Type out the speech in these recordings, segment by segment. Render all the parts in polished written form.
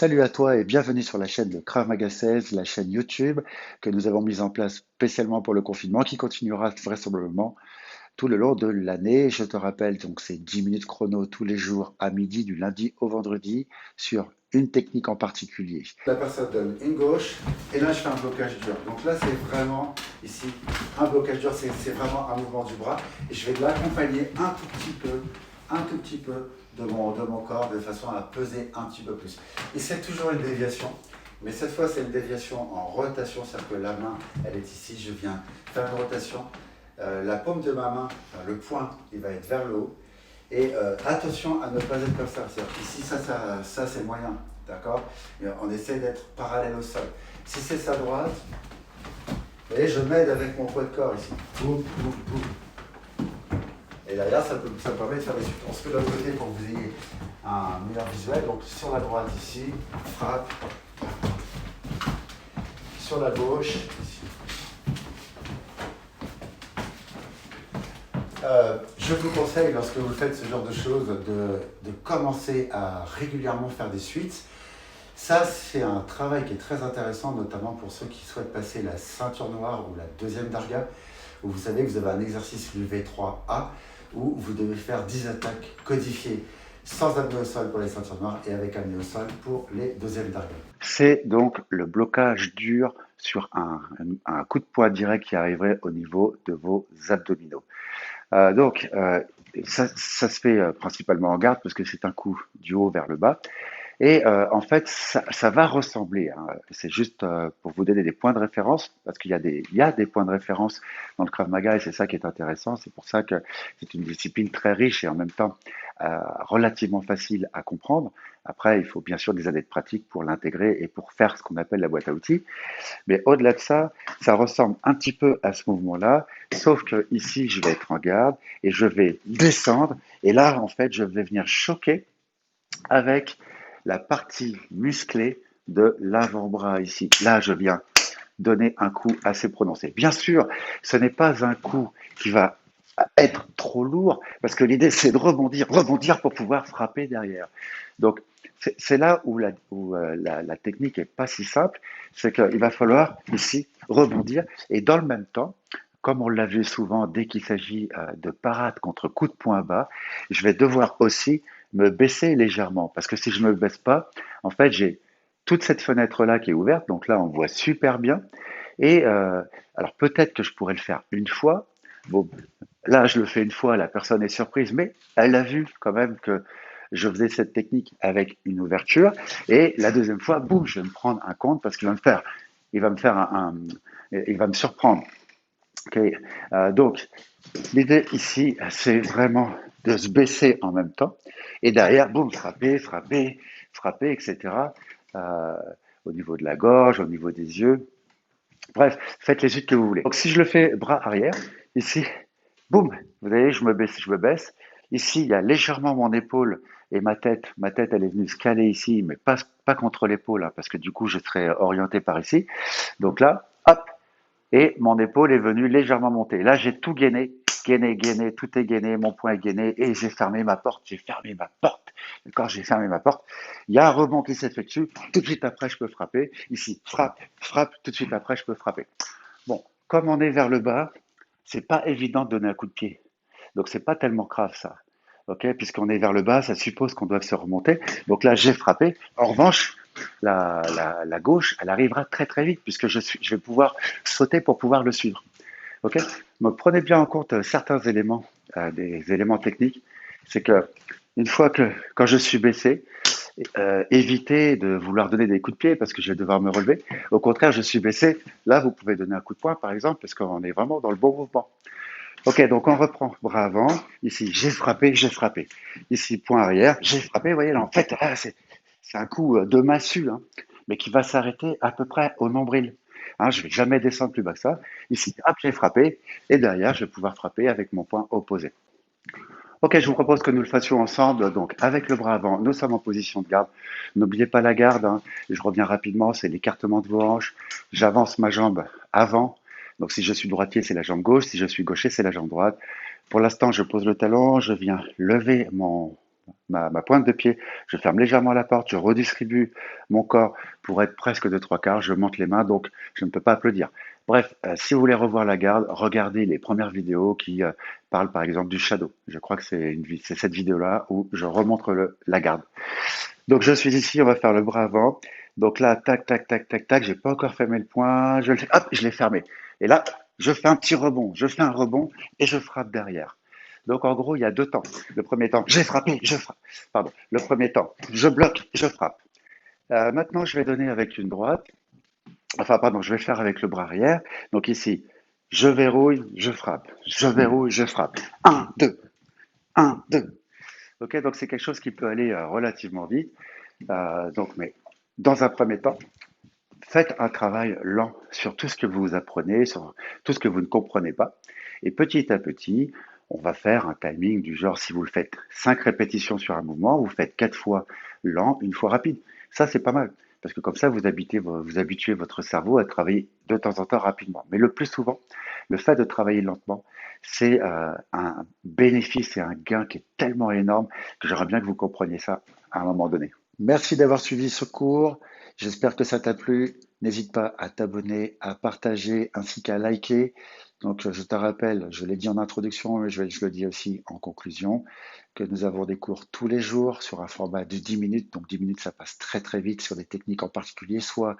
Salut à toi et bienvenue sur la chaîne de Krav Maga 16, la chaîne YouTube que nous avons mise en place spécialement pour le confinement, qui continuera vraisemblablement tout le long de l'année. Je te rappelle, donc c'est 10 minutes chrono tous les jours à midi, du lundi au vendredi, sur une technique en particulier. La personne donne une gauche et là je fais un blocage dur. Donc là c'est vraiment ici un blocage dur, c'est vraiment un mouvement du bras et je vais l'accompagner un tout petit peu de mon corps de façon à peser un petit peu plus. Et c'est toujours une déviation, mais cette fois c'est une déviation en rotation, c'est-à-dire que la main elle est ici, je viens faire une rotation. La paume de ma main, enfin, le poing, il va être vers le haut. Et attention à ne pas être comme ça. C'est-à-dire qu'ici, ça c'est moyen, d'accord? On essaie d'être parallèle au sol. Si c'est sa droite, vous voyez, je m'aide avec mon poids de corps ici. Boum, boum, boum. Et derrière, ça permet de faire des suites. On se fait de l'autre côté pour que vous ayez un meilleur visuel. Donc sur la droite ici, frappe. Sur la gauche, ici. Je vous conseille, lorsque vous faites ce genre de choses, de commencer à régulièrement faire des suites. Ça, c'est un travail qui est très intéressant, notamment pour ceux qui souhaitent passer la ceinture noire ou la deuxième darga, où vous savez que vous avez un exercice, le V3A, où vous devez faire 10 attaques codifiées, sans amener au sol pour les ceintures noires et avec amener au sol pour les deuxièmes dargas. C'est donc le blocage dur sur un coup de poing direct qui arriverait au niveau de vos abdominaux. Donc, ça se fait principalement en garde parce que c'est un coup du haut vers le bas. Et en fait, ça va ressembler, hein. C'est juste pour vous donner des points de référence, parce qu'il y a des points de référence dans le Krav Maga et c'est ça qui est intéressant. C'est pour ça que c'est une discipline très riche et en même temps relativement facile à comprendre. Après, il faut bien sûr des années de pratique pour l'intégrer et pour faire ce qu'on appelle la boîte à outils. Mais au-delà de ça, ça ressemble un petit peu à ce mouvement-là, sauf que ici, je vais être en garde et je vais descendre. Et là, en fait, je vais venir choquer avec la partie musclée de l'avant-bras ici. Là, je viens donner un coup assez prononcé. Bien sûr, ce n'est pas un coup qui va être trop lourd, parce que l'idée, c'est de rebondir pour pouvoir frapper derrière. Donc, c'est là où la technique est pas si simple, c'est qu'il va falloir ici rebondir, et dans le même temps, comme on l'a vu souvent dès qu'il s'agit de parade contre coup de poing bas, je vais devoir aussi me baisser légèrement, parce que si je ne me baisse pas, en fait, j'ai toute cette fenêtre-là qui est ouverte, donc là, on voit super bien, et alors peut-être que je pourrais le faire une fois. Bon, là, je le fais une fois, la personne est surprise, mais elle a vu quand même que je faisais cette technique avec une ouverture. Et la deuxième fois, boum, je vais me prendre un compte parce il va me faire il va me surprendre. Okay. Donc, l'idée ici, c'est vraiment de se baisser en même temps. Et derrière, boum, frapper, etc. Euh, au niveau de la gorge, au niveau des yeux. Bref, faites les suites que vous voulez. Donc, si je le fais bras arrière, ici, boum, vous voyez, je me baisse. Ici, il y a légèrement mon épaule et ma tête. Ma tête, elle est venue se caler ici, mais pas contre l'épaule, hein, parce que du coup, je serais orienté par ici. Donc là, hop, et mon épaule est venue légèrement monter. Là, j'ai tout gainé, tout est gainé, mon poing est gainé, et j'ai fermé ma porte. Quand j'ai fermé ma porte, il y a un rebond qui s'effectue, tout de suite après, je peux frapper. Ici, frappe, tout de suite après, je peux frapper. Bon, comme on est vers le bas, c'est pas évident de donner un coup de pied. Donc c'est pas tellement grave ça. Ok, puisqu'on est vers le bas, ça suppose qu'on doit se remonter. Donc là, j'ai frappé. En revanche, la gauche, elle arrivera très très vite puisque je vais pouvoir sauter pour pouvoir le suivre. Ok, donc prenez bien en compte certains éléments, des éléments techniques. C'est que une fois que quand je suis baissé, évitez de vouloir donner des coups de pied parce que je vais devoir me relever. Au contraire, je suis baissé. Là, vous pouvez donner un coup de poing, par exemple, parce qu'on est vraiment dans le bon mouvement. Ok, donc on reprend. Bras avant. Ici, j'ai frappé, j'ai frappé. Ici, poing arrière, j'ai frappé. Vous voyez, là, en fait, c'est un coup de massue, hein, mais qui va s'arrêter à peu près au nombril. Hein, je ne vais jamais descendre plus bas que ça. Ici, hop, j'ai frappé. Et derrière, je vais pouvoir frapper avec mon poing opposé. Ok, je vous propose que nous le fassions ensemble. Donc, avec le bras avant, nous sommes en position de garde. N'oubliez pas la garde, hein. Je reviens rapidement, c'est l'écartement de vos hanches. J'avance ma jambe avant. Donc, si je suis droitier, c'est la jambe gauche. Si je suis gaucher, c'est la jambe droite. Pour l'instant, je pose le talon, je viens lever ma pointe de pied, je ferme légèrement la porte, je redistribue mon corps pour être presque de trois quarts, je monte les mains, donc je ne peux pas applaudir. Bref, si vous voulez revoir la garde, regardez les premières vidéos qui parlent par exemple du shadow. Je crois que c'est cette vidéo-là où je remontre la garde. Donc je suis ici, on va faire le bras avant. Donc là, tac, tac, tac, tac, tac, j'ai pas encore fermé le poing, hop, je l'ai fermé. Et là, je fais un petit rebond, je fais un rebond et je frappe derrière. Donc en gros, il y a deux temps. Le premier temps, j'ai frappé, je frappe. Pardon. Le premier temps, je bloque, je frappe. Maintenant, je vais donner avec une droite. Enfin, pardon, je vais faire avec le bras arrière. Donc ici, je verrouille, je frappe. Je verrouille, je frappe. Un, deux, un, deux. Ok, donc c'est quelque chose qui peut aller relativement vite. Mais dans un premier temps, faites un travail lent sur tout ce que vous apprenez, sur tout ce que vous ne comprenez pas. Et petit à petit, on va faire un timing du genre, si vous le faites 5 répétitions sur un mouvement, vous faites 4 fois lent, une fois rapide. Ça, c'est pas mal. Parce que comme ça, vous habituez votre cerveau à travailler de temps en temps rapidement. Mais le plus souvent, le fait de travailler lentement, c'est un bénéfice et un gain qui est tellement énorme que j'aimerais bien que vous compreniez ça à un moment donné. Merci d'avoir suivi ce cours. J'espère que ça t'a plu. N'hésite pas à t'abonner, à partager ainsi qu'à liker. Donc, je te rappelle, je l'ai dit en introduction, mais je le dis aussi en conclusion, que nous avons des cours tous les jours sur un format de 10 minutes. Donc, 10 minutes, ça passe très très vite sur des techniques en particulier. Soit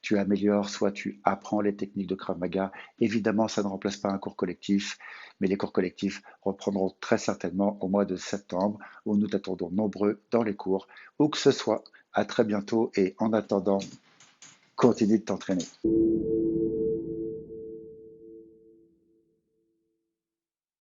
tu améliores, soit tu apprends les techniques de Krav Maga. Évidemment, ça ne remplace pas un cours collectif, mais les cours collectifs reprendront très certainement au mois de septembre, où nous t'attendons nombreux dans les cours. Où que ce soit, à très bientôt et en attendant, continue de t'entraîner.